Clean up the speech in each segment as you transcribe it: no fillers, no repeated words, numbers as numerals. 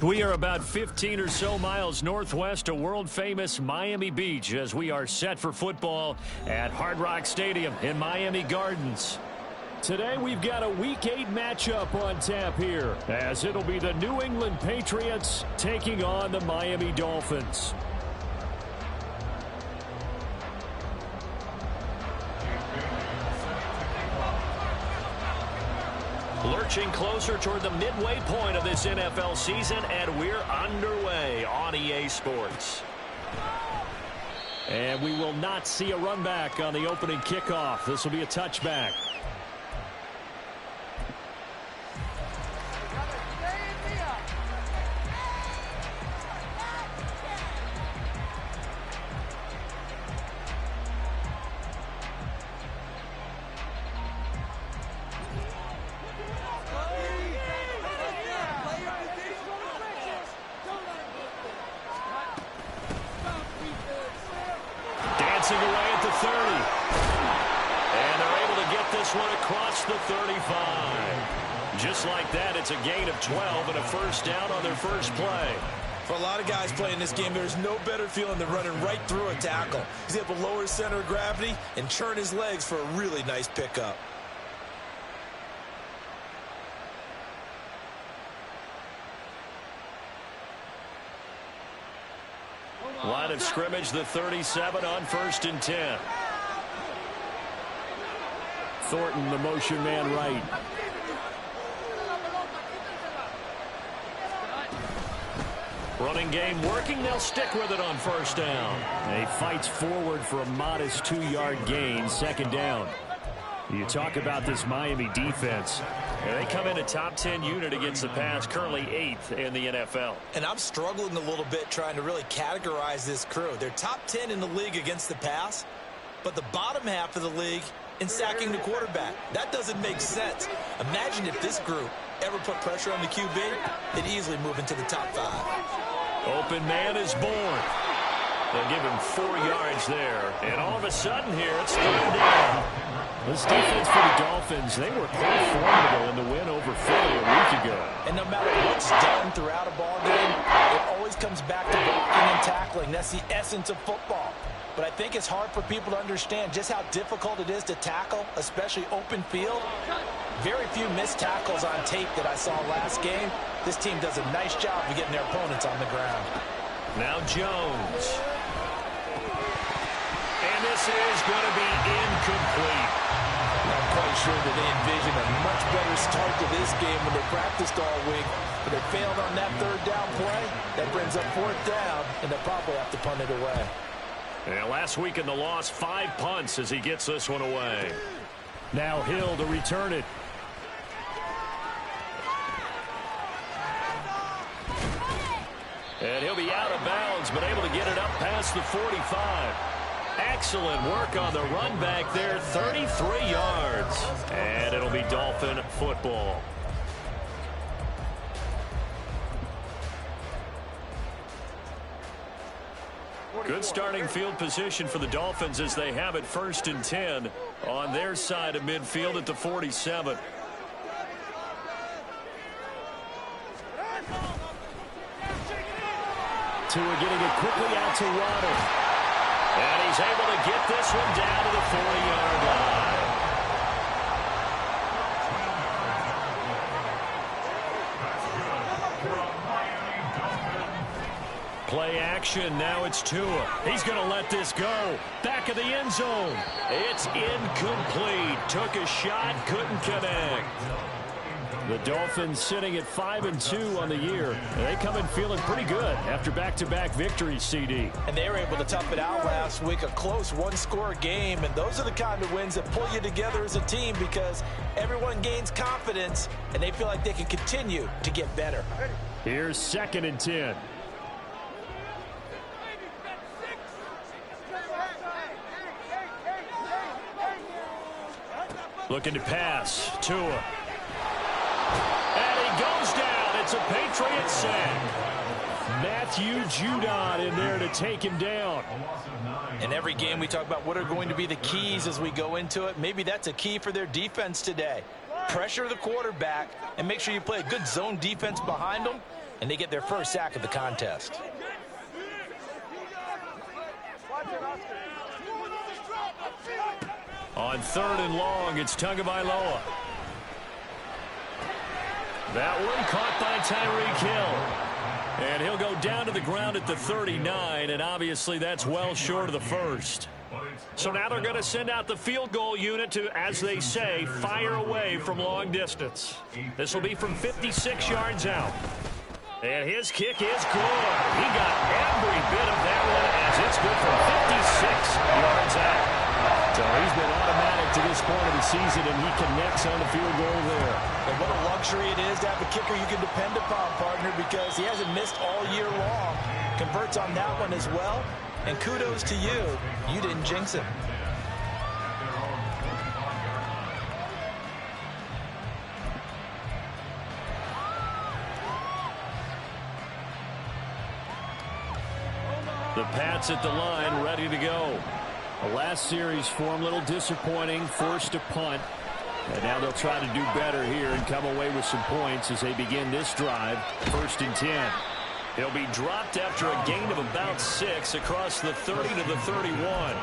We are about 15 or so miles northwest of world-famous Miami Beach as we are set for football at Hard Rock Stadium in Miami Gardens. Today we've got a Week 8 matchup on tap here, as it'll be the New England Patriots taking on the Miami Dolphins. Lurching closer toward the midway point of this NFL season, and we're underway on EA Sports. And we will not see a run back on the opening kickoff. This will be a touchback. Away at the 30. And they're able to get this one across the 35. Just like that, it's a gain of 12 and a first down on their first play. For a lot of guys playing this game, there's no better feeling than running right through a tackle. He's able to lower his center of gravity and churn his legs for a really nice pickup. Line of scrimmage, the 37 on 1st and 10. Thornton, the motion man right. Running game working. They'll stick with it on 1st down. He fights forward for a modest 2-yard gain, 2nd down. You talk about this Miami defense. They come in a top 10 unit against the pass, currently 8th in the NFL. And I'm struggling a little bit trying to really categorize this crew. They're top 10 in the league against the pass, but the bottom half of the league in sacking the quarterback. That doesn't make sense. Imagine if this group ever put pressure on the QB, they'd easily move into the top 5. Open man is born. They'll give him 4 yards there. And all of a sudden here, it's 3rd down. This defense for the Dolphins, they were quite formidable in the win over Philly a week ago. And no matter what's done throughout a ball game, it always comes back to blocking and tackling. That's the essence of football. But I think it's hard for people to understand just how difficult it is to tackle, especially open field. Very few missed tackles on tape that I saw last game. This team does a nice job of getting their opponents on the ground. Now Jones. And this is going to be incomplete. I'm quite sure that they envisioned a much better start to this game when they practiced all week, but they failed on that 3rd down play. That brings up 4th down, and they'll probably have to punt it away. And last week in the loss, 5 punts as he gets this one away. Now Hill to return it. And he'll be out of bounds, but able to get it up past the 45. Excellent work on the run back there, 33 yards. And it'll be Dolphin football. Good starting field position for the Dolphins as they have it 1st and 10 on their side of midfield at the 47. Tua getting it quickly out to Waddle. And he's able to get this one down to the 40-yard line. Play action. Now it's Tua. He's going to let this go. Back of the end zone. It's incomplete. Took a shot, couldn't connect. The Dolphins sitting at 5-2 on the year. They come in feeling pretty good after back-to-back victories, CD. And they were able to tough it out last week, a close one-score game. And those are the kind of wins that pull you together as a team because everyone gains confidence and they feel like they can continue to get better. Here's 2nd and 10. Looking to pass. Tua. And he goes down. It's a Patriot sack. Matthew Judon in there to take him down. In every game we talk about what are going to be the keys as we go into it. Maybe that's a key for their defense today. Pressure the quarterback and make sure you play a good zone defense behind them. and they get their first sack of the contest. On 3rd and long, it's Tagovailoa. That one caught by Tyreek Hill. And he'll go down to the ground at the 39, and obviously that's well short of the first. So now they're going to send out the field goal unit to, as they say, fire away from long distance. This will be from 56 yards out. And his kick is good. He got every bit of that one as it's good from 56 yards out. So he's been automatic to this point of the season, and he connects on the field goal there. And what a luxury it is to have a kicker you can depend upon, partner, because he hasn't missed all year long. Converts on that one as well. And kudos to you. You didn't jinx him. The Pats at the line, ready to go. The last series for him, a little disappointing, forced a punt. And now they'll try to do better here and come away with some points as they begin this drive. 1st and 10. He'll be dropped after a gain of about 6 across the 30 to the 31.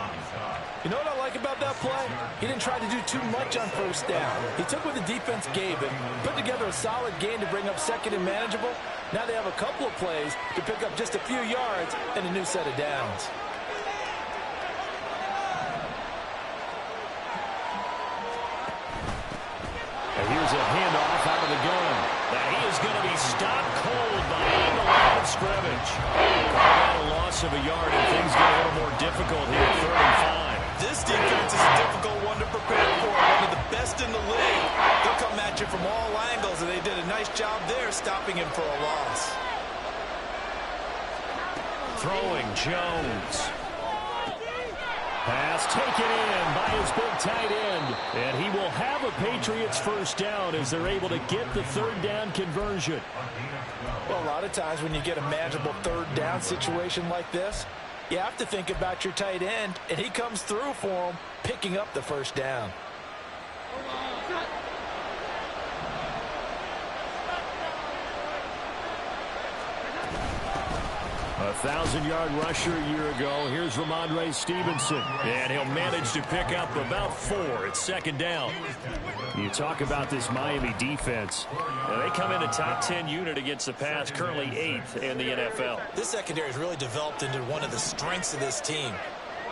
You know what I like about that play? He didn't try to do too much on 1st down. He took what the defense gave him, put together a solid gain to bring up 2nd and manageable. Now they have a couple of plays to pick up just a few yards and a new set of downs. And here's a handoff out of the gun. Now he is going to be stopped cold behind the line of scrimmage. Got a loss of a yard, and things get a little more difficult here at 3rd and 5. This defense is a difficult one to prepare for. One of the best in the league. They'll come at you from all angles, and they did a nice job there stopping him for a loss. Throwing Jones. Pass taken in by his big tight end. And he will have a Patriots 1st down as they're able to get the 3rd down conversion. Well, a lot of times when you get a manageable 3rd down situation like this, you have to think about your tight end, and he comes through for him, picking up the 1st down. A 1,000-yard rusher a year ago. Here's Ramondre Stevenson. And he'll manage to pick up about 4 at 2nd down. You talk about this Miami defense. Now, they come in a top 10 unit against the pass, currently 8th in the NFL. This secondary has really developed into one of the strengths of this team.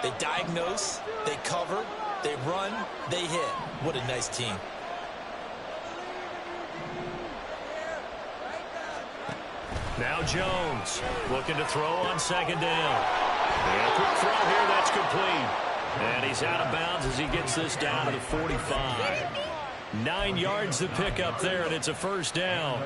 They diagnose, they cover, they run, they hit. What a nice team. Now Jones looking to throw on 2nd down. And a quick throw here, that's complete. And he's out of bounds as he gets this down to the 45. 9 yards to pick up there, and it's a 1st down.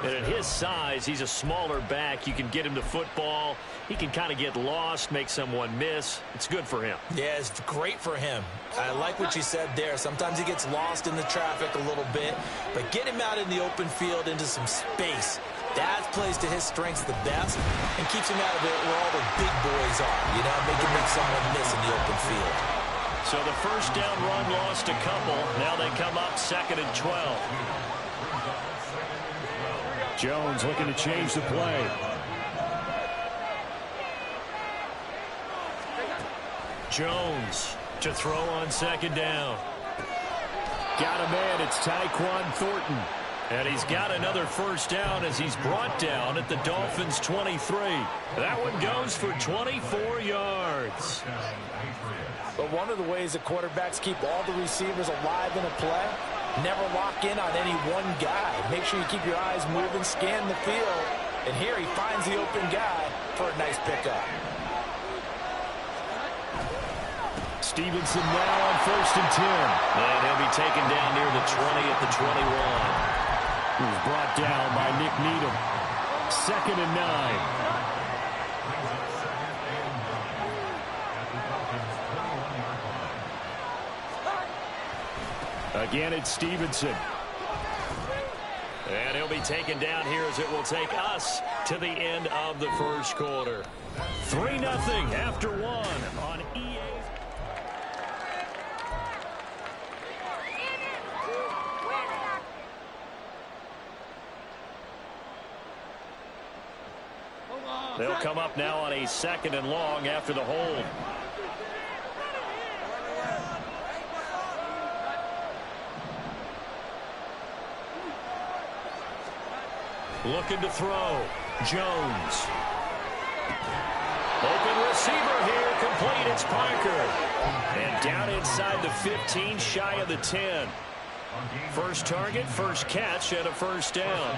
And at his size, he's a smaller back. You can get him to football. He can kind of get lost, make someone miss. It's good for him. Yeah, it's great for him. I like what you said there. Sometimes he gets lost in the traffic a little bit, but get him out in the open field into some space. That plays to his strengths the best and keeps him out of it where all the big boys are, you know, make someone miss in the open field. So the 1st down run lost a couple. Now they come up 2nd and 12. Jones looking to change the play. Jones to throw on 2nd down. Got a man, it's Tyquan Thornton. And he's got another 1st down as he's brought down at the Dolphins' 23. That one goes for 24 yards. But one of the ways that quarterbacks keep all the receivers alive in a play, never lock in on any one guy. Make sure you keep your eyes moving, scan the field. And here he finds the open guy for a nice pickup. Stevenson now on 1st and 10. And he'll be taken down near the 20 at the 21. He was brought down by Nick Needham. 2nd and 9. Again, it's Stevenson. And he'll be taken down here as it will take us to the end of the 1st quarter. 3-0 after 1 on EA. They'll come up now on a 2nd and long after the hold. Looking to throw. Jones. Open receiver here. Complete. It's Parker. And down inside the 15, shy of the 10. First target, first catch, and a first down.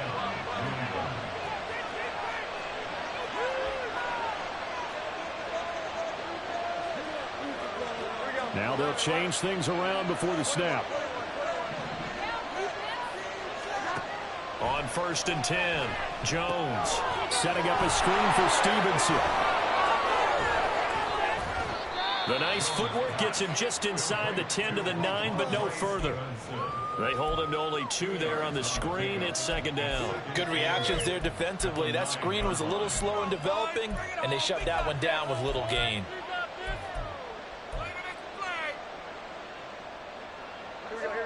Now they'll change things around before the snap. On 1st and 10, Jones setting up a screen for Stevenson. The nice footwork gets him just inside the 10 to the 9, but no further. They hold him to only 2 there on the screen. It's 2nd down. Good reactions there defensively. That screen was a little slow in developing, and they shut that one down with little gain.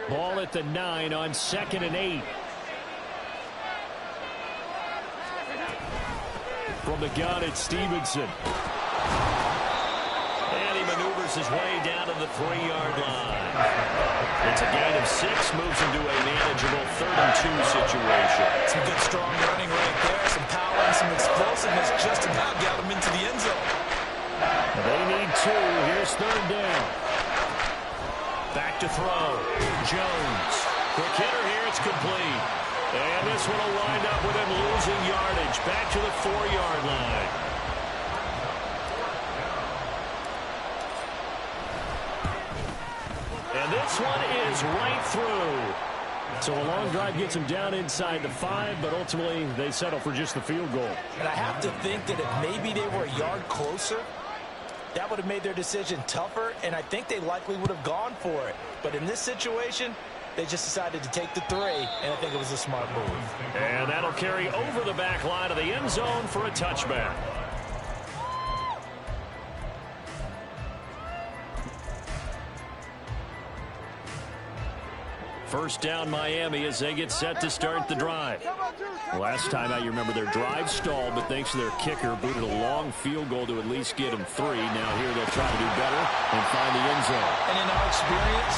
Ball at the 9 on 2nd and 8. From the gun, it's Stevenson. And he maneuvers his way down to the 3-yard line. It's a gain of 6, moves him to a manageable 3rd and 2 situation. Some good strong running right there, some power and some explosiveness just about got him into the end zone. They need 2. Here's 3rd down. Back to throw. Jones. Quick hitter here. It's complete. And this one will wind up with him losing yardage. Back to the 4-yard line. And this one is right through. So a long drive gets him down inside the 5, but ultimately they settle for just the field goal. And I have to think that if maybe they were a yard closer, that would have made their decision tougher, and I think they likely would have gone for it. But in this situation, they just decided to take the 3, and I think it was a smart move. And that'll carry over the back line of the end zone for a touchback. First down Miami as they get set to start the drive. Last time out, you remember their drive stalled, but thanks to their kicker, booted a long field goal to at least get them 3. Now here they'll try to do better and find the end zone. And in our experience,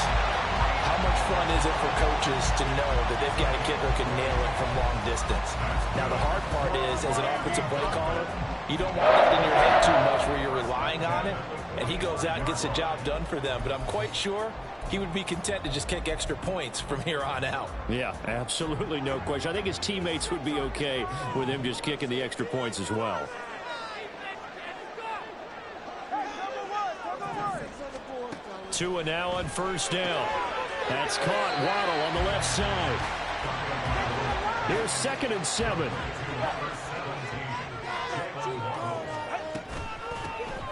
how much fun is it for coaches to know that they've got a kicker who can nail it from long distance? Now the hard part is, as an offensive play caller, you don't want that in your head too much where you're relying on it, and he goes out and gets the job done for them. But I'm quite sure he would be content to just kick extra points from here on out. Yeah, absolutely no question. I think his teammates would be okay with him just kicking the extra points as well. Tua now on 1st down. That's caught. Waddle on the left side. Here's 2nd and 7.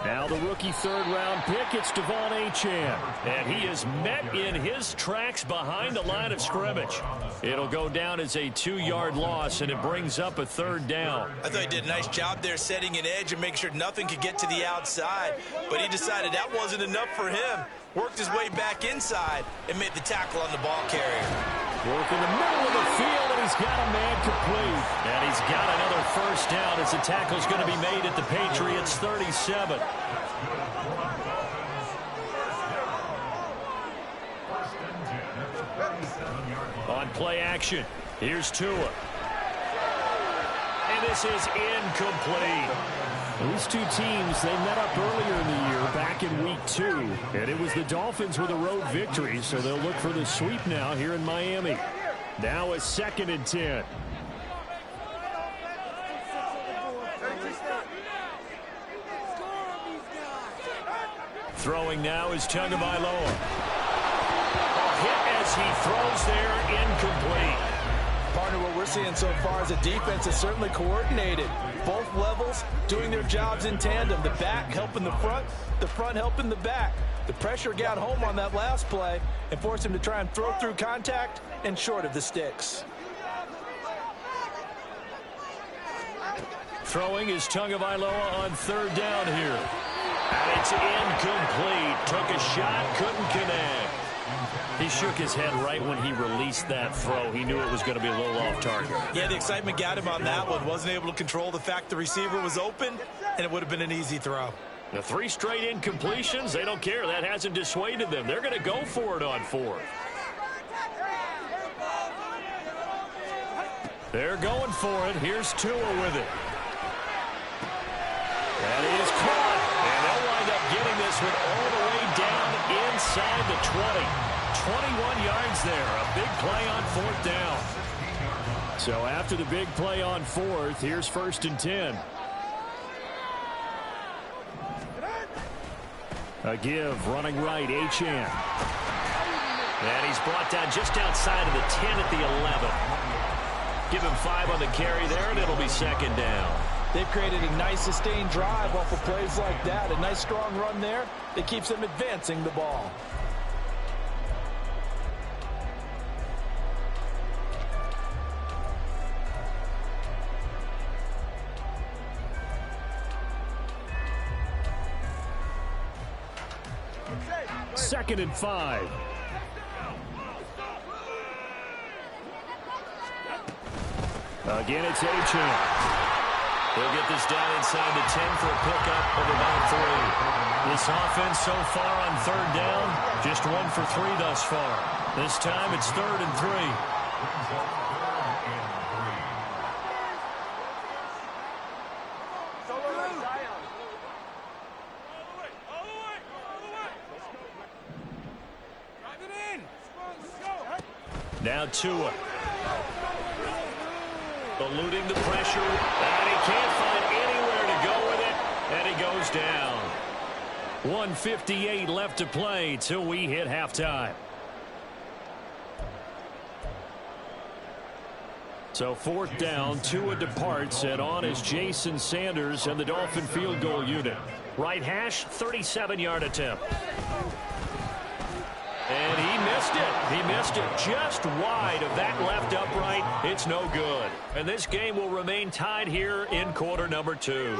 Now the rookie 3rd-round pick, it's Devon Achane. And he is met in his tracks behind the line of scrimmage. It'll go down as a 2-yard loss, and it brings up a 3rd down. I thought he did a nice job there setting an edge and making sure nothing could get to the outside. But he decided that wasn't enough for him. Worked his way back inside and made the tackle on the ball carrier. Work in the middle of the field, and he's got a man complete. And he's got another 1st down as the tackle's going to be made at the Patriots' 37. On play action, here's Tua. And this is incomplete. These two teams, they met up earlier in the year, back in week 2. And it was the Dolphins with a road victory, so they'll look for the sweep now here in Miami. Now a 2nd and 10. Throwing now is Tagovailoa. Hit as he throws there, incomplete. Partner, what we're seeing so far is the defense is certainly coordinated. Both levels doing their jobs in tandem. The back helping the front helping the back. The pressure got home on that last play and forced him to try and throw through contact and short of the sticks. Throwing is Tagovailoa on 3rd down here. And it's incomplete. Took a shot, couldn't connect. He shook his head right when he released that throw. He knew it was going to be a little off target. Yeah, the excitement got him on that one. Wasn't able to control the fact the receiver was open, and it would have been an easy throw. The 3 straight incompletions, they don't care. That hasn't dissuaded them. They're going to go for it on 4th. They're going for it. Here's Tua with it. That is caught. And they'll wind up getting this one all the way down inside the 20. 21 yards there. A big play on 4th down. So after the big play on 4th, here's 1st and 10. A give, running right, Achane. And he's brought down just outside of the 10 at the 11. Give him 5 on the carry there, and it'll be 2nd down. They've created a nice sustained drive off of plays like that. A nice strong run there that keeps them advancing the ball. Second and 5. Again, it's Achane. He'll get this down inside the 10 for a pickup of about 3. This offense so far on 3rd down, just 1 for 3 thus far. This time it's 3rd and 3. Now Tua. Eluding the pressure, and he can't find anywhere to go with it, and he goes down. 1:58 left to play till we hit halftime. So 4th down, Tua departs, and on is Jason Sanders and the Dolphin field goal unit. Right hash, 37-yard attempt. And he missed it. He missed it just wide of that left upright. It's no good. And this game will remain tied here in quarter number 2.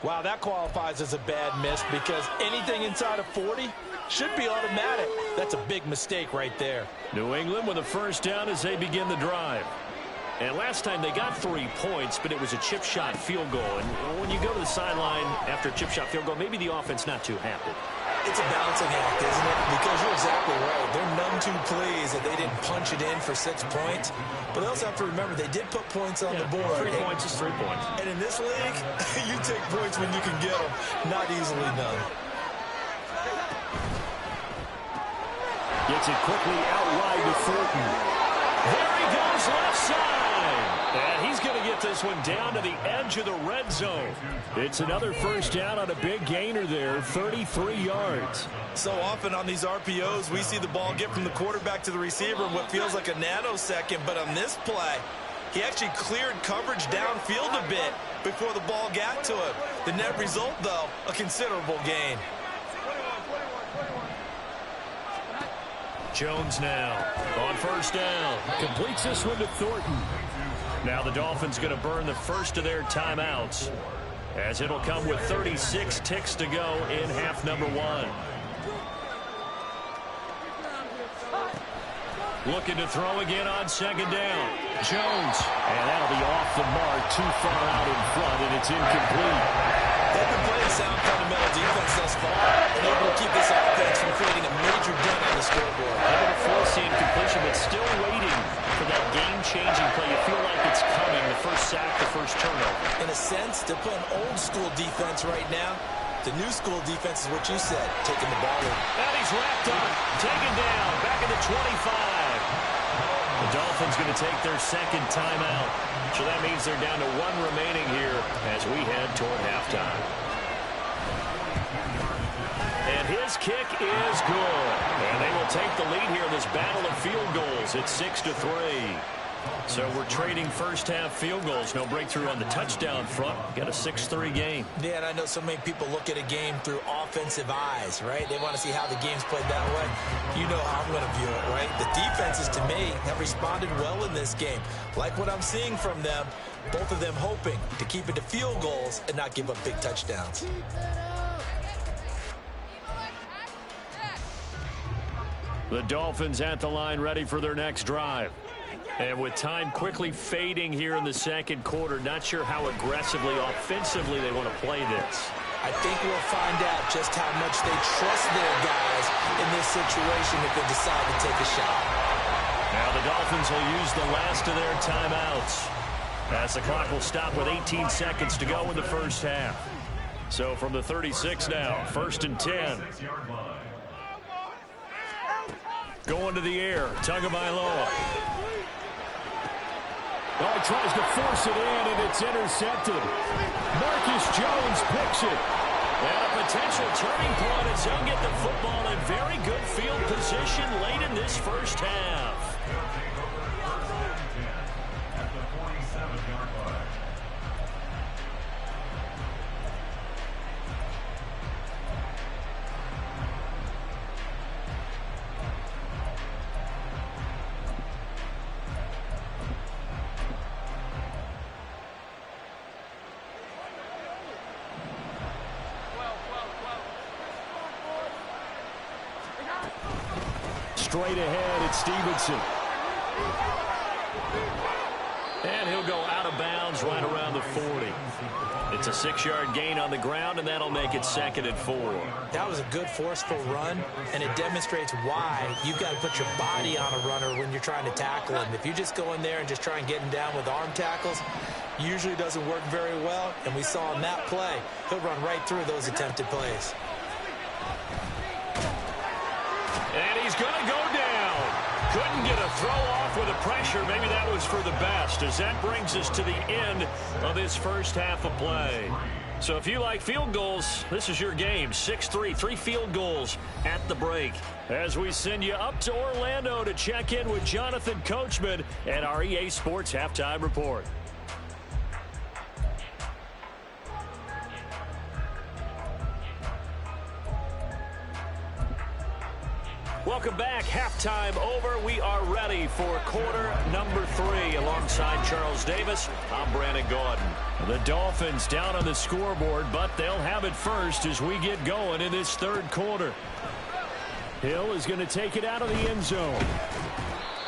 Wow, that qualifies as a bad miss because anything inside of 40 should be automatic. That's a big mistake right there. New England with a 1st down as they begin the drive. And last time they got 3 points, but it was a chip shot field goal. And when you go to the sideline after a chip shot field goal, maybe the offense not too happy. It's a balancing act, isn't it? Because you're exactly right. They're none too pleased that they didn't punch it in for 6 points. But they also have to remember they did put points on the board. 3 points is 3 points. And in this league, you take points when you can get them. Not easily done. Gets it quickly out wide to Thornton. There he goes left side. And he's going to get this one down to the edge of the red zone. It's another 1st down on a big gainer there, 33 yards. So often on these RPOs, we see the ball get from the quarterback to the receiver in what feels like a nanosecond. But on this play, he actually cleared coverage downfield a bit before the ball got to him. The net result, though, a considerable gain. Jones now on 1st down. Completes this one to Thornton. Now the Dolphins going to burn the first of their timeouts, as it'll come with 36 ticks to go in half number 1. Looking to throw again on 2nd down. Jones. And that'll be off the mark, too far out in front, and it's incomplete. They've been playing sound fundamental defense thus far and able to keep this offense from creating a major dent on the scoreboard. Able to force the incompletion, but still waiting for that game-changing play. You feel like it's coming, the first sack, the first turnover. In a sense, they're playing old-school defense right now. The new school defense is what you said, taking the ball in. And he's wrapped up, taken down, back at the 25. The Dolphins going to take their 2nd timeout. So that means they're down to 1 remaining here as we head toward halftime. And his kick is good. And they will take the lead here in this battle of field goals. It's 6-3. So we're trading first half field goals. No breakthrough on the touchdown front. Got a 6-3 game. Yeah, and I know so many people look at a game through offensive eyes, right? They want to see how the game's played that way. You know how I'm going to view it, right? The defenses, to me, have responded well in this game. Like what I'm seeing from them, both of them hoping to keep it to field goals and not give up big touchdowns. The Dolphins at the line ready for their next drive. And with time quickly fading here in the second quarter, not sure how aggressively, offensively they want to play this. I think we'll find out just how much they trust their guys in this situation if they decide to take a shot. Now the Dolphins will use the last of their timeouts, as the clock will stop with 18 seconds to go in the first half. So from the 36 now, 1st and 10. Going to the air, Tagovailoa. Oh, he tries to force it in, and it's intercepted. Marcus Jones picks it. And a potential turning point as he'll get the football in very good field position late in this first half. Straight ahead, it's Stevenson. And he'll go out of bounds right around the 40. It's a 6-yard gain on the ground, and that'll make it 2nd and 4. That was a good forceful run, and it demonstrates why you've got to put your body on a runner when you're trying to tackle him. If you just go in there and just try and get him down with arm tackles, usually doesn't work very well, and we saw in that play, he'll run right through those attempted plays. And he's going to go down. Couldn't get a throw off with the pressure. Maybe that was for the best, as that brings us to the end of this first half of play. So if you like field goals, this is your game. 6-3, 3 field goals at the break. As we send you up to Orlando to check in with Jonathan Coachman at our EA Sports Halftime Report. Welcome back. Halftime over. We are ready for quarter number 3. Alongside Charles Davis, I'm Brandon Gaudin. The Dolphins down on the scoreboard, but they'll have it first as we get going in this third quarter. Hill is going to take it out of the end zone.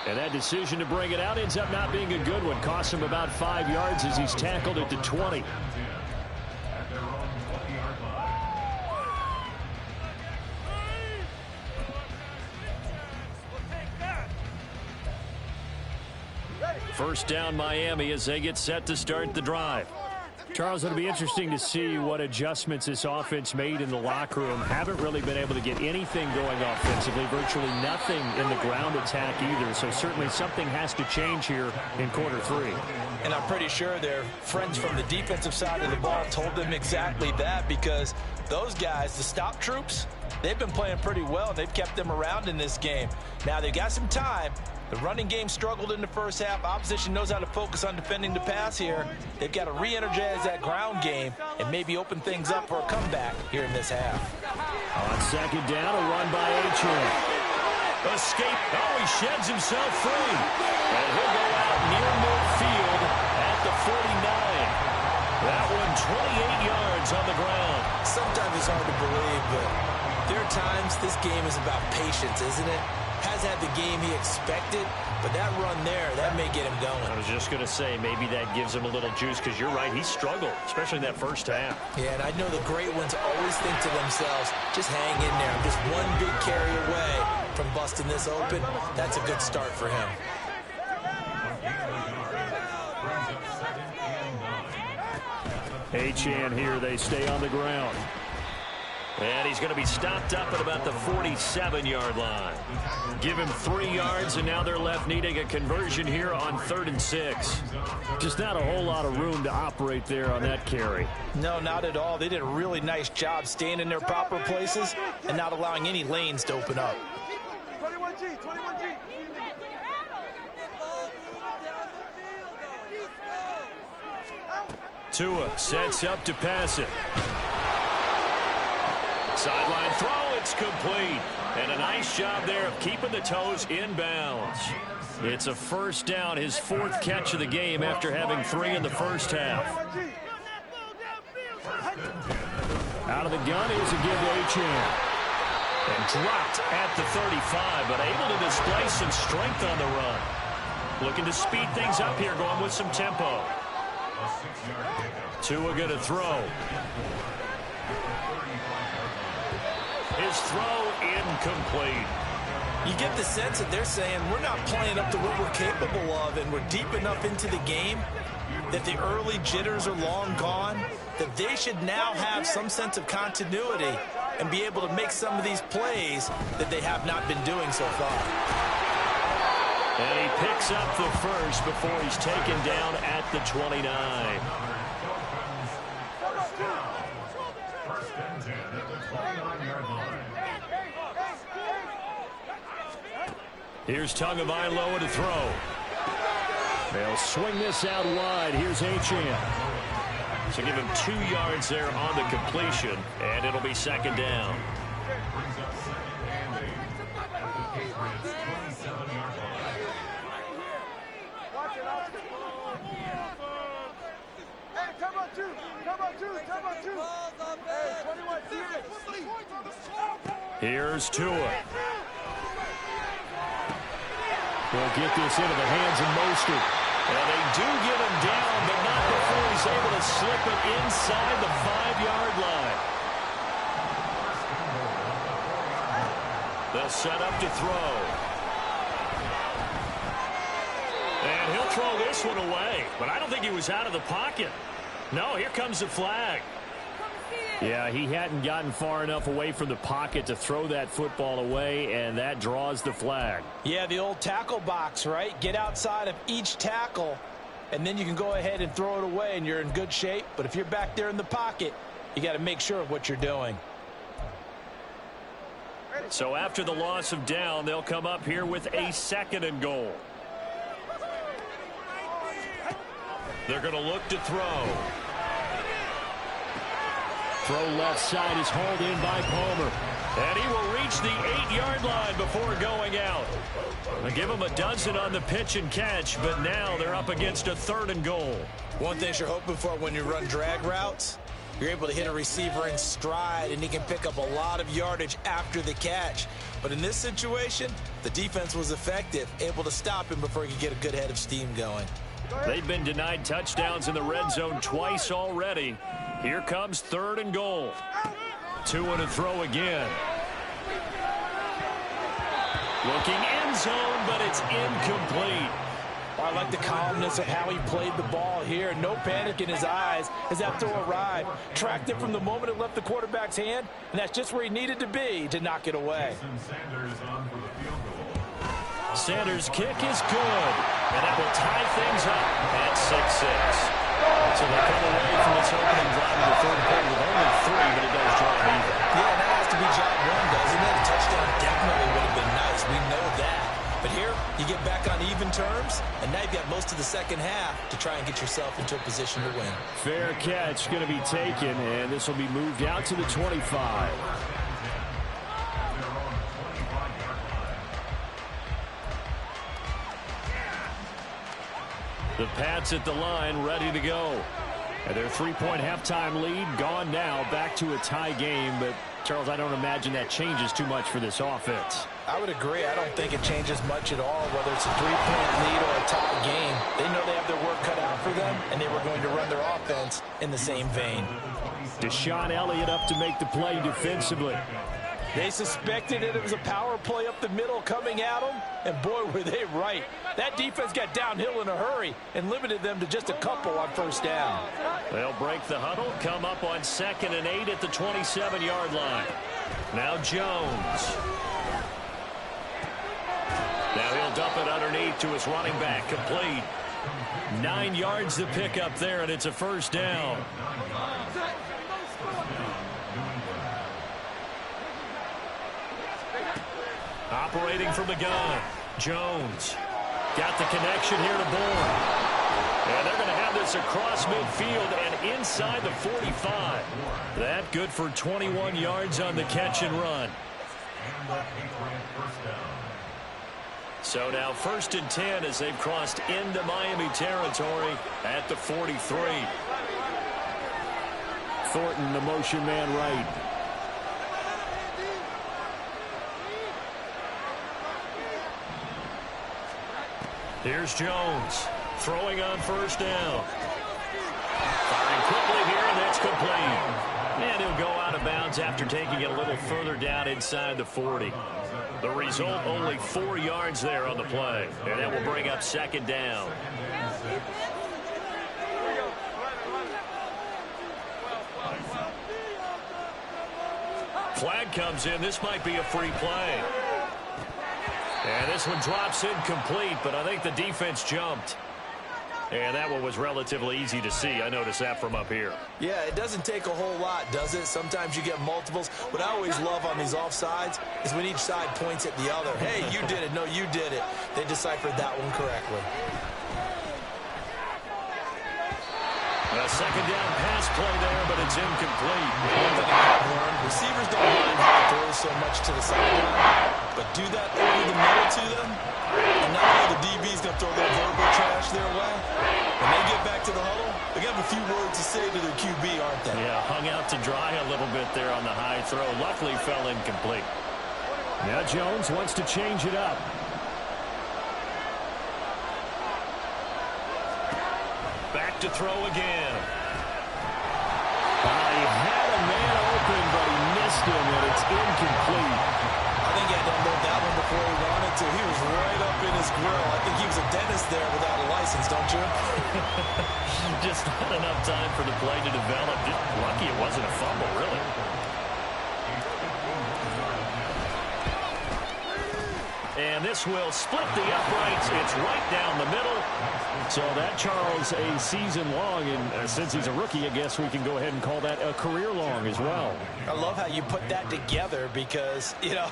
And that decision to bring it out ends up not being a good one. Costs him about 5 yards as he's tackled at the 20. First down Miami as they get set to start the drive. Charles, it'll be interesting to see what adjustments this offense made in the locker room. Haven't really been able to get anything going offensively, virtually nothing in the ground attack either. So certainly something has to change here in quarter 3. And I'm pretty sure their friends from the defensive side of the ball told them exactly that, because those guys, the stop troops, they've been playing pretty well. They've kept them around in this game. Now they've got some time. The running game struggled in the first half. Opposition knows how to focus on defending the pass here. They've got to re-energize that ground game and maybe open things up for a comeback here in this half. On second down, a run by Achane. Escape. Oh, he sheds himself free. And he'll go out near midfield at the 49. That one 28 yards on the ground. Sometimes it's hard to believe, but there are times this game is about patience, isn't it? Has had the game he expected, but that run there, that may get him going. I was just going to say, maybe that gives him a little juice, because you're right, he struggled, especially in that first half. Yeah, and I know the great ones always think to themselves, just hang in there. I'm just one big carry away from busting this open. That's a good start for him. Achane here, they stay on the ground. And he's going to be stopped up at about the 47-yard line. Give him 3 yards, and now they're left needing a conversion here on 3rd and 6. Just not a whole lot of room to operate there on that carry. No, not at all. They did a really nice job staying in their proper places and not allowing any lanes to open up. 21G, 21G. Tua sets up to pass it. Sideline throw, it's complete. And a nice job there of keeping the toes in bounds. It's a first down, his 4th catch of the game after having 3 in the first half. Out of the gun is a give to Achane. And dropped at the 35, but able to display some strength on the run. Looking to speed things up here, going with some tempo. Tua going to throw. His throw incomplete. You get the sense that they're saying we're not playing up to what we're capable of, and we're deep enough into the game that the early jitters are long gone, that they should now have some sense of continuity and be able to make some of these plays that they have not been doing so far. And he picks up the first before he's taken down at the 29. Here's Tagovailoa to throw. They'll swing this out wide. Here's Achane. So give him 2 yards there on the completion, and it'll be second down. Here's Tua. They'll get this into the hands of Mostert. And they do get him down, but not before he's able to slip it inside the 5-yard line. They'll set up to throw. And he'll throw this one away, but I don't think he was out of the pocket. No, here comes the flag. Yeah, he hadn't gotten far enough away from the pocket to throw that football away, and that draws the flag. Yeah, the old tackle box, right? Get outside of each tackle, and then you can go ahead and throw it away, and you're in good shape. But if you're back there in the pocket, you got to make sure of what you're doing. So after the loss of down, they'll come up here with a 2nd and goal. They're going to look to throw. Throw left side is hauled in by Palmer. And he will reach the 8-yard line before going out. They give him a dozen on the pitch and catch, but now they're up against a 3rd and goal. One thing you're hoping for when you run drag routes, you're able to hit a receiver in stride, and he can pick up a lot of yardage after the catch. But in this situation, the defense was effective, able to stop him before he could get a good head of steam going. They've been denied touchdowns in the red zone twice already. Here comes 3rd and goal. Tua to throw again. Looking end zone, but it's incomplete. I like the calmness of how he played the ball here. No panic in his eyes as that throw arrived. Tracked it from the moment it left the quarterback's hand, and that's just where he needed to be to knock it away. Sanders' kick is good, and that will tie things up at 6-6. So they come away from this opening drive of the 3rd quarter with only 3, but it does drive even. Yeah, and that has to be job 1, doesn't it? A touchdown definitely would have been nice. We know that. But here, you get back on even terms, and now you've got most of the second half to try and get yourself into a position to win. Fair catch going to be taken, and this will be moved out to the 25. The Pats at the line, ready to go. And their 3-point halftime lead gone now, back to a tie game. But, Charles, I don't imagine that changes too much for this offense. I would agree. I don't think it changes much at all, whether it's a 3-point lead or a tie game. They know they have their work cut out for them, and they were going to run their offense in the same vein. Deshaun Elliott up to make the play defensively. They suspected it was a power play up the middle coming at them, and boy, were they right. That defense got downhill in a hurry and limited them to just a couple on 1st down. They'll break the huddle, come up on 2nd and 8 at the 27-yard line. Now Jones. Now he'll dump it underneath to his running back, complete. 9 yards to pick up there, and it's a 1st down. Operating from the gun, Jones. Got the connection here to Bourne. And they're going to have this across midfield and inside the 45. That good for 21 yards on the catch and run. So now 1st and 10 as they've crossed into Miami territory at the 43. Thornton, the motion man right. Here's Jones throwing on first down. Firing quickly here, and that's complete. And he'll go out of bounds after taking it a little further down inside the 40. The result, only 4 yards there on the play. And that will bring up second down. Flag comes in. This might be a free play. And this one drops incomplete, but I think the defense jumped. And that one was relatively easy to see. I noticed that from up here. Yeah, it doesn't take a whole lot, does it? Sometimes you get multiples. What I always love on these offsides is when each side points at the other. Hey, you did it. No, you did it. They deciphered that one correctly. A second down pass play there, but it's incomplete. One thing I've learned, receivers don't mind how it throws so much to the sideline, but do that over the middle to them, and now the DB's going to throw a little verbal trash their way. When they get back to the huddle, they have a few words to say to their QB, aren't they? Yeah, hung out to dry a little bit there on the high throw. Luckily fell incomplete. Now Jones wants to change it up. Back to throw again. He had a man open, but he missed him, and it's incomplete. I think he had to unload that one before he wanted to. He was right up in his grill. I think he was a dentist there without a license, don't you? Just not enough time for the play to develop. Just lucky it wasn't a fumble, really. And this will split the uprights. It's right down the middle. So that, Charles, a season long, and since he's a rookie, I guess we can go ahead and call that a career long as well. I love how you put that together because, you know,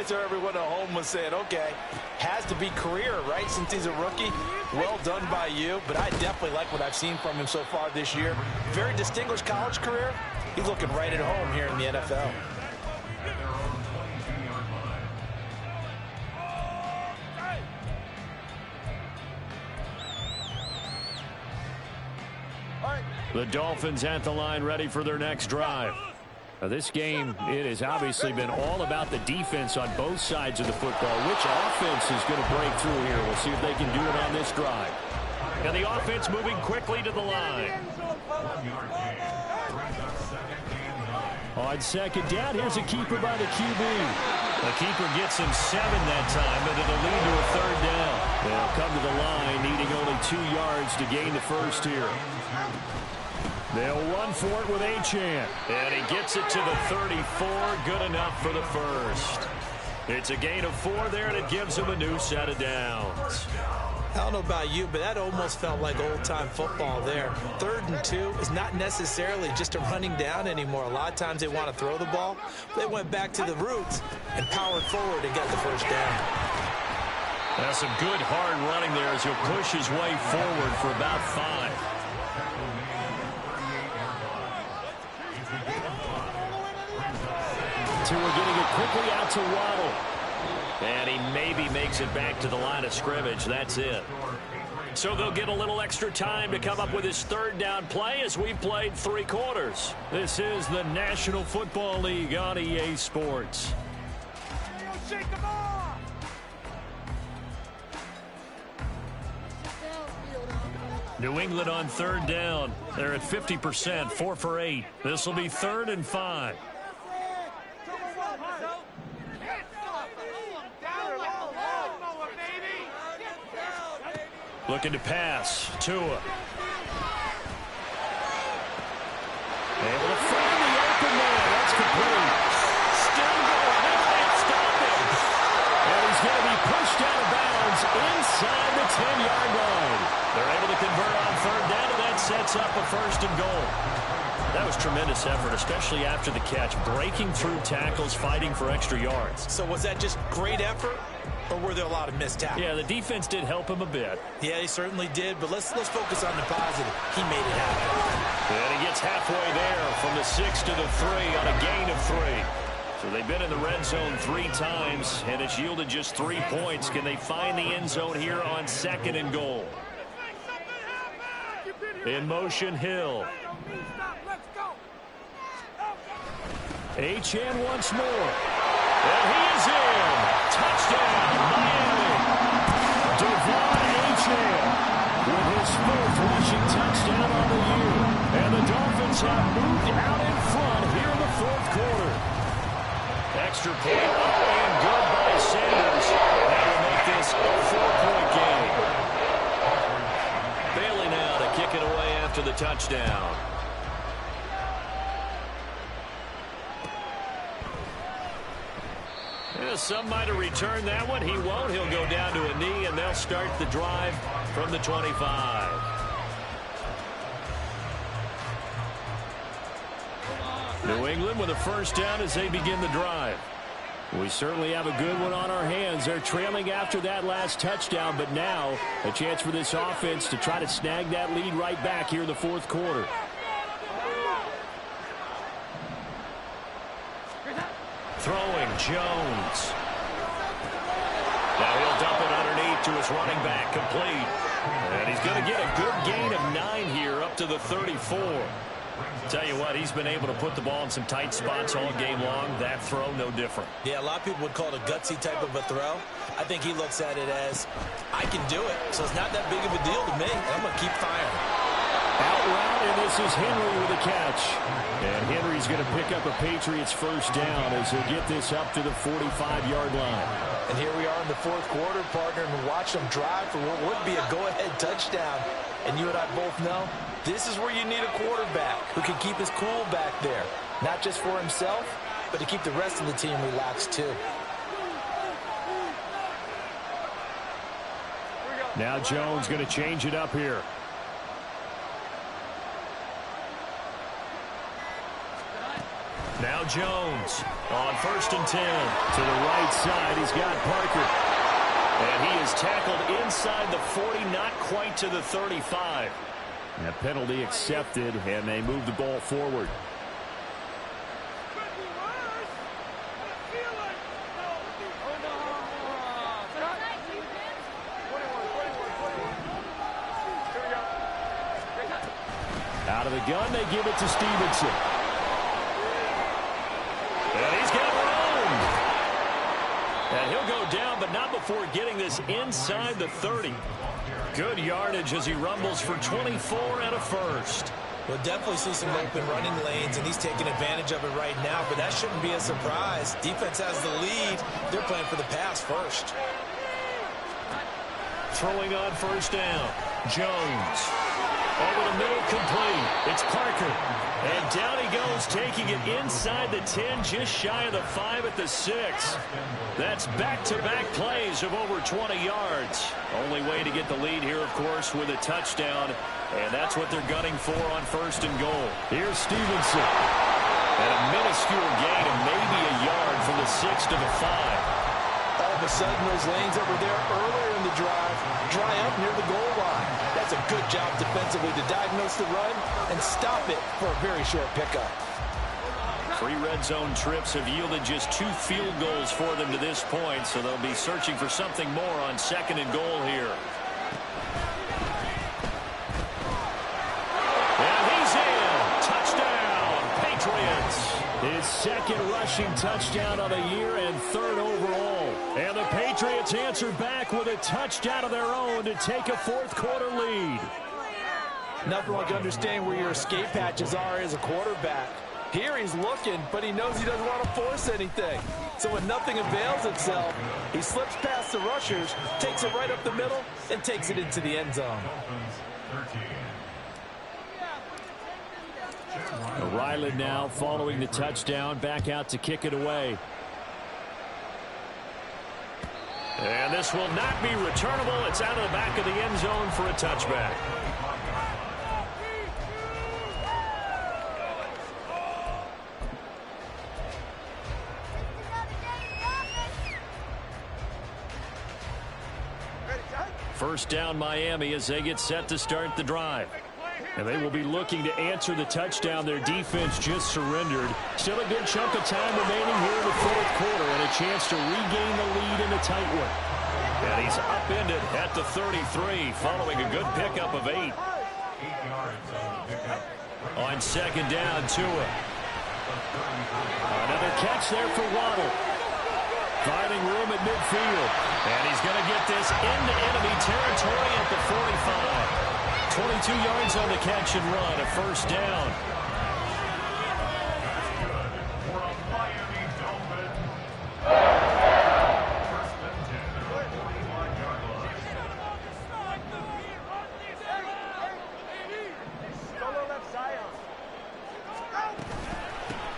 so everyone at home was saying, okay, has to be career, right, since he's a rookie. Well done by you, but I definitely like what I've seen from him so far this year. Very distinguished college career. He's looking right at home here in the NFL. The Dolphins at the line, ready for their next drive. Now this game, it has obviously been all about the defense on both sides of the football. Which offense is going to break through here? We'll see if they can do it on this drive. And the offense moving quickly to the line. On second down, here's a keeper by the QB. The keeper gets him 7 that time, but it'll lead to a third down. They'll come to the line, needing only 2 yards to gain the first here. They'll run for it with Achane. And he gets it to the 34. Good enough for the first. It's a gain of 4 there, and it gives him a new set of downs. I don't know about you, but that almost felt like old-time football there. 3rd and 2 is not necessarily just a running down anymore. A lot of times they want to throw the ball. They went back to the roots and powered forward and got the first down. That's some good hard running there as he'll push his way forward for about 5. We're getting it quickly out to Waddle. And he maybe makes it back to the line of scrimmage. That's it. So they'll get a little extra time to come up with his 3rd down play as we've played 3 quarters. This is the National Football League on EA Sports. New England on 3rd down. They're at 50%, 4 for 8. This will be 3rd and 5. Looking to pass. Tua. Able to find the open man. That's complete. Still going. They can't stop him. And he's going to be pushed out of bounds inside the 10-yard line. They're able to convert on 3rd down, and that sets up a 1st and goal. That was tremendous effort, especially after the catch. Breaking through tackles, fighting for extra yards. So was that just great effort, or were there a lot of missed tackles? Yeah, the defense did help him a bit. Yeah, he certainly did, but let's focus on the positive. He made it happen. And he gets halfway there from the 6 to the 3 on a gain of 3. So they've been in the red zone 3 times, and it's yielded just 3 points. Can they find the end zone here on 2nd and goal? In motion, Hill. Achane once more. And he is in. Touchdown, Miami. Devon Jam with his 4th rushing touchdown on the year. And the Dolphins have moved out in front here in the 4th quarter. Extra point up and good by Sanders. That will make this a 4-point game. Bailey now to kick it away after the touchdown. Yeah, some might have returned that one. He won't. He'll go down to a knee, and they'll start the drive from the 25. New England with a first down as they begin the drive. We certainly have a good one on our hands. They're trailing after that last touchdown, but now a chance for this offense to try to snag that lead right back here in the 4th quarter. Throwing Jones. Now he'll dump it underneath to his running back, complete. And he's going to get a good gain of 9 here up to the 34. Tell you what, he's been able to put the ball in some tight spots all game long. That throw, no different. Yeah, a lot of people would call it a gutsy type of a throw. I think he looks at it as, I can do it, so it's not that big of a deal to me. I'm going to keep firing. Out route, and this is Henry with a catch. And Henry's going to pick up a Patriots first down as he'll get this up to the 45-yard line. And here we are in the 4th quarter, partner, and watch them drive for what would be a go-ahead touchdown. And you and I both know this is where you need a quarterback who can keep his cool back there. Not just for himself, but to keep the rest of the team relaxed too. Now Jones going to change it up here. Now Jones on 1st and 10. To the right side, he's got Parker. And he is tackled inside the 40, not quite to the 35. That penalty accepted, and they move the ball forward. Out of the gun, they give it to Stevenson. And he's got room. And he'll go down, but not before getting this inside the 30. Good yardage as he rumbles for 24 and a first. We'll definitely see some open running lanes, and he's taking advantage of it right now, but that shouldn't be a surprise. Defense has the lead. They're playing for the pass first. Throwing on first down. Jones. Over the middle, complete. It's Parker. And down he goes, taking it inside the 10, just shy of the 5 at the 6. That's back-to-back plays of over 20 yards. Only way to get the lead here, of course, with a touchdown. And that's what they're gunning for on 1st and goal. Here's Stevenson. And a minuscule gain of maybe a yard from the 6 to the 5. All of a sudden, those lanes that were there earlier in the drive dry up near the goal line. That's a good job defensively to diagnose the run and stop it for a very short pickup. 3 red zone trips have yielded just 2 field goals for them to this point, so they'll be searching for something more on 2nd and goal here. And he's in. Touchdown, Patriots. His 2nd rushing touchdown of the year and 3rd overall. And the Patriots answer back with a touchdown of their own to take a 4th quarter lead. Nothing like understanding where your escape hatches are as a quarterback. Here he's looking, but he knows he doesn't want to force anything. So when nothing avails itself, he slips past the rushers, takes it right up the middle, and takes it into the end zone. Ryland now following the touchdown, back out to kick it away. And this will not be returnable. It's out of the back of the end zone for a touchback. First down Miami as they get set to start the drive. And they will be looking to answer the touchdown their defense just surrendered. Still a good chunk of time remaining here in the 4th quarter and a chance to regain the lead in a tight one. And he's upended at the 33 following a good pickup of 8. On 2nd down, Tua. Another catch there for Waddle. Finding room at midfield. And he's going to get this into enemy territory at the 45. 22 yards on the catch and run, a first down.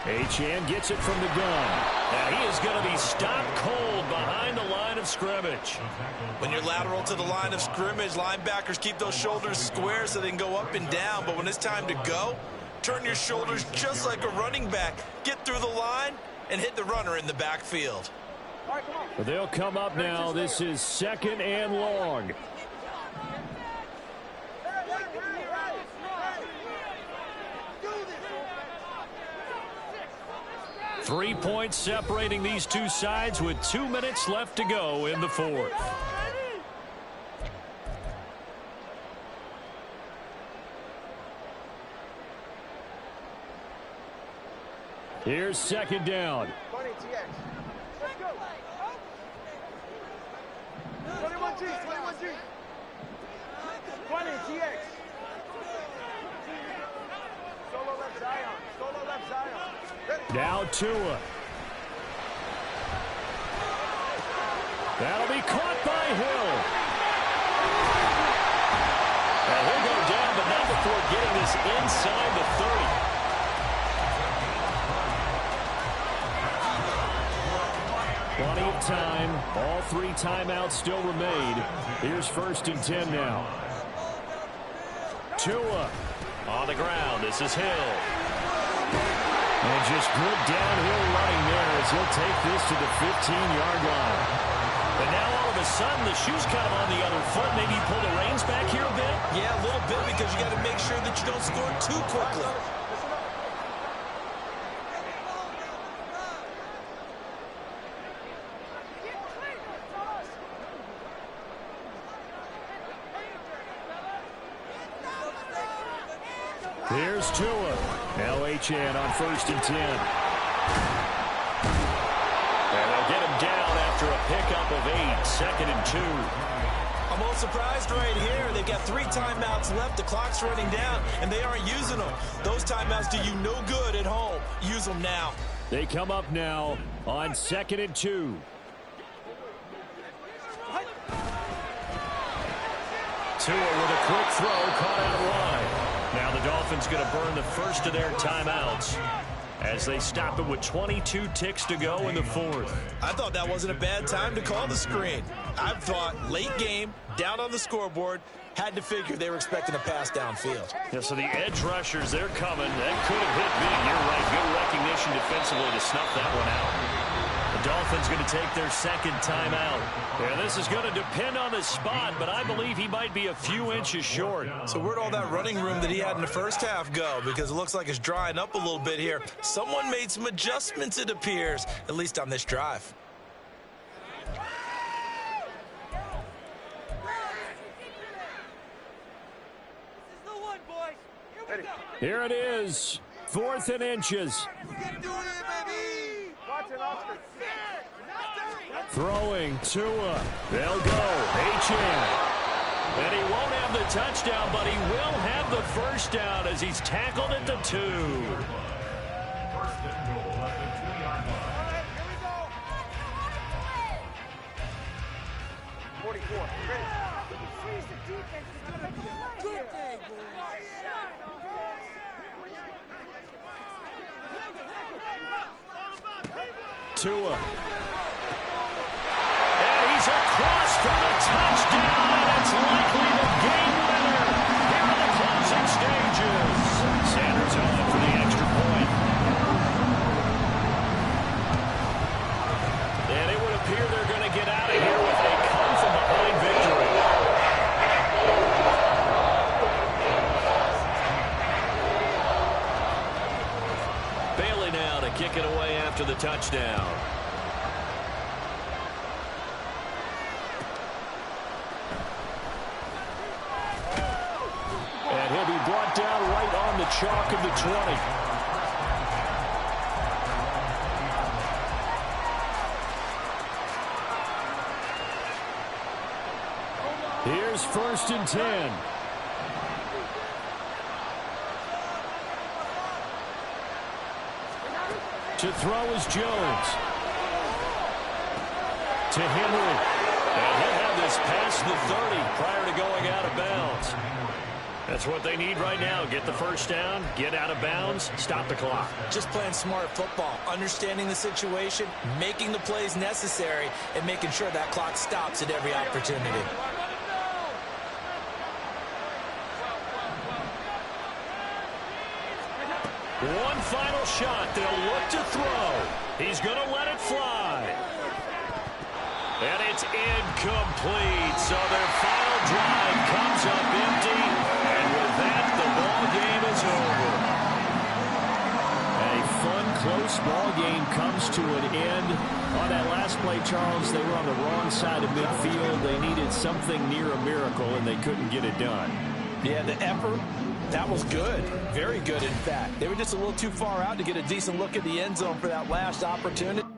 Achane gets it from the gun. And he is going to be stopped cold behind the line of scrimmage. When you're lateral to the line of scrimmage, linebackers keep those shoulders square so they can go up and down. But when it's time to go, turn your shoulders just like a running back. Get through the line and hit the runner in the backfield. But they'll come up now. This is 2nd and long. Three points separating these two sides with 2 minutes left to go in the fourth. Here's 2nd down. 21G, 21G. 20 TX. Solo left Zion. Solo left Zion. Now Tua. That'll be caught by Hill. And he'll go down, but not before getting this inside the 30. Plenty of time. All 3 timeouts still remain. Here's 1st and 10 now. Tua on the ground. This is Hill. And just good downhill running there as he'll take this to the 15-yard line. But now all of a sudden the shoe's kind of on the other foot. Maybe you pull the reins back here a bit? Yeah, a little bit because you got to make sure that you don't score too quickly. Here's Tua. Now Achane on 1st and 10. And they'll get him down after a pickup of 8. 2nd and 2. I'm a little surprised right here. They've got 3 timeouts left. The clock's running down, and they aren't using them. Those timeouts do you no good at home. Use them now. They come up now on 2nd and 2. Tua with a quick throw, caught out wide. Now the Dolphins going to burn the first of their timeouts as they stop it with 22 ticks to go in the fourth. I thought that wasn't a bad time to call the screen. I thought late game, down on the scoreboard, had to figure they were expecting a pass downfield. Yeah, so the edge rushers, they're coming. That could have hit big. You're right. Good recognition defensively to snuff that one out. The Dolphins going to take their 2nd timeout. Yeah, this is going to depend on the spot, but I believe he might be a few inches short. So where'd all that running room that he had in the first half go? Because it looks like it's drying up a little bit here. Someone made some adjustments, it appears, at least on this drive. Here it is, 4th and inches. Throwing Tua. They'll go. Achane. And he won't have the touchdown, but he will have the first down as he's tackled at the 2. 44. Tua. And he's across for the touchdown, and it's likely the game winner here in the closing stages. Sanders on for the extra point. And it would appear they're going to get out of here with a come-from-behind victory. Bailey now to kick it away after the touchdown. And he'll be brought down right on the chalk of the 20. Here's 1st and 10. To throw is Jones. To Henry. And he'll have this past the 30 prior to going out of bounds. That's what they need right now. Get the first down, get out of bounds, stop the clock. Just playing smart football, understanding the situation, making the plays necessary, and making sure that clock stops at every opportunity. One final shot. They'll look to throw. He's going to let it fly. And it's incomplete. So their final drive comes up empty. And with that, the ball game is over. A fun, close ball game comes to an end. On that last play, Charles, they were on the wrong side of midfield. They needed something near a miracle, and they couldn't get it done. Yeah, the effort, that was good. Very good, in fact. They were just a little too far out to get a decent look at the end zone for that last opportunity.